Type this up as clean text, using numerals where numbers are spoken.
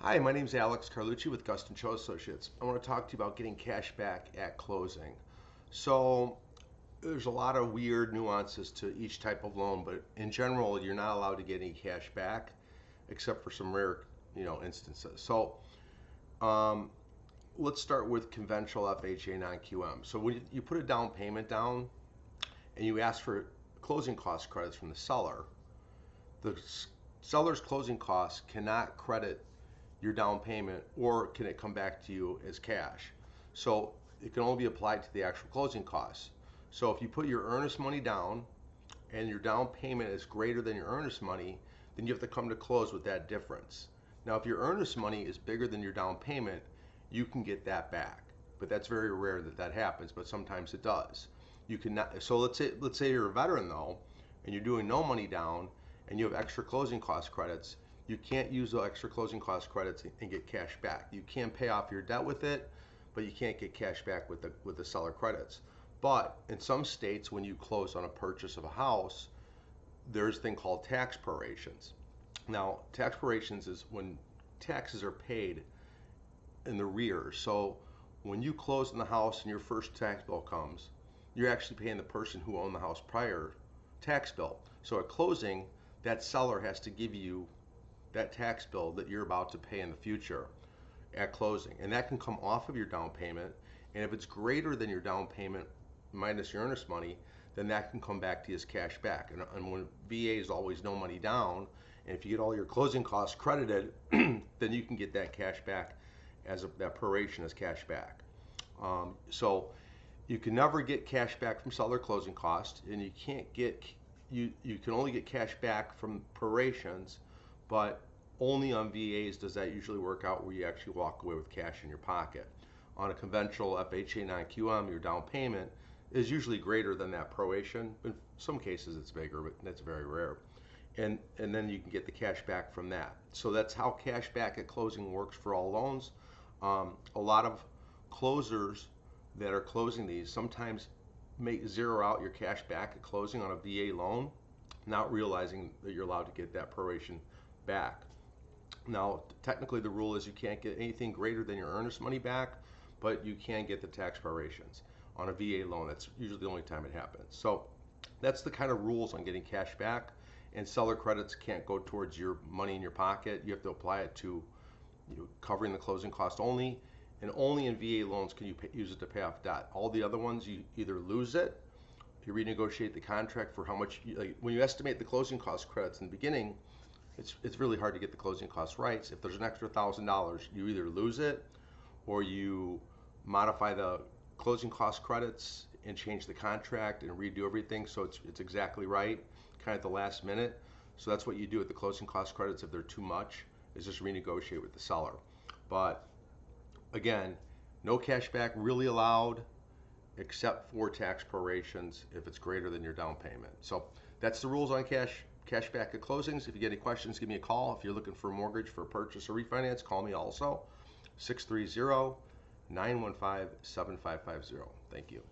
Hi, my name is Alex Carlucci with Gustan Associates. I want to talk to you about getting cash back at closing. So there's a lot of weird nuances to each type of loan, but in general, you're not allowed to get any cash back except for some rare, instances. So um, let's start with conventional FHA non-QM. So when you put a down payment down and you ask for closing cost credits from the seller, the seller's closing costs cannot credit your down payment, or can it come back to you as cash? So it can only be applied to the actual closing costs. So if you put your earnest money down and your down payment is greater than your earnest money, then you have to come to close with that difference. Now, if your earnest money is bigger than your down payment, you can get that back. But that's very rare that that happens, but sometimes it does. You cannot, so let's say you're a veteran though, and you're doing no money down and you have extra closing cost credits. You can't use the extra closing cost credits and get cash back. You can pay off your debt with it, but you can't get cash back with the seller credits. But in some states, when you close on a purchase of a house, there's a thing called tax prorations. Now, tax prorations is when taxes are paid in the rear. So when you close on the house and your first tax bill comes, you're actually paying the person who owned the house prior tax bill. So at closing, that seller has to give you that tax bill that you're about to pay in the future at closing. And that can come off of your down payment. And if it's greater than your down payment minus your earnest money, then that can come back to you as cash back. And when VA is always no money down, and if you get all your closing costs credited, then you can get that cash back that proration as cash back. So you can never get cash back from seller closing costs, and you can only get cash back from prorations, but only on VAs does that usually work out where you actually walk away with cash in your pocket. On a conventional FHA non-QM, your down payment is usually greater than that proration. In some cases it's bigger, but that's very rare. And then you can get the cash back from that. So that's how cash back at closing works for all loans. A lot of closers that are closing these sometimes zero out your cash back at closing on a VA loan, not realizing that you're allowed to get that proration back. Now, technically the rule is you can't get anything greater than your earnest money back, but you can get the tax prorations on a VA loan. That's usually the only time it happens. So that's the kind of rules on getting cash back, and seller credits can't go towards your money in your pocket. You have to apply it to covering the closing cost only, and only in VA loans can you use it to pay off debt. All the other ones, you either lose it, you renegotiate the contract for how much, like when you estimate the closing cost credits in the beginning, it's really hard to get the closing costs right. If there's an extra $1,000, you either lose it or you modify the closing cost credits and change the contract and redo everything so it's exactly right, kind of at the last minute. So that's what you do with the closing cost credits if they're too much, is just renegotiate with the seller. But again, no cash back really allowed except for tax prorations if it's greater than your down payment. So that's the rules on cash back at closings. If you get any questions, give me a call. If you're looking for a mortgage for a purchase or refinance, call me also, 630-915-7550. Thank you.